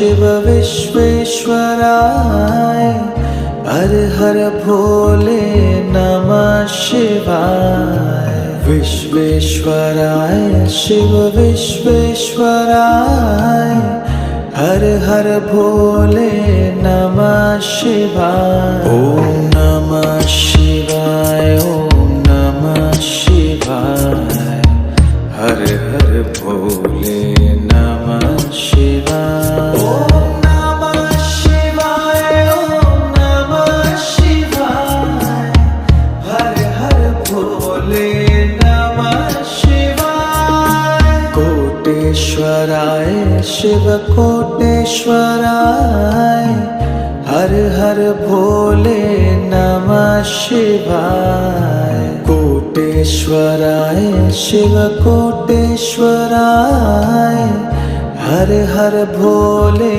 शिव विश्वेश्वराय हर हर भोले नमः शिवाय। विश्वेश्वराय शिव विश्वेश्वराय हर हर भोले नमः शिवाय। ओम नमः शिवाय ओम नमः शिवाय हर हर भोले नमः शिवाय। ओम नमः शिवाय ओम नमः शिवाय हर हर भोले नमः शिवाय। कोटेश्वराय शिव कोटेश्वराय हर हर भोले नमः शिवाय। कोटेश्वराय शिव कोटेश्वराय हर हर भोले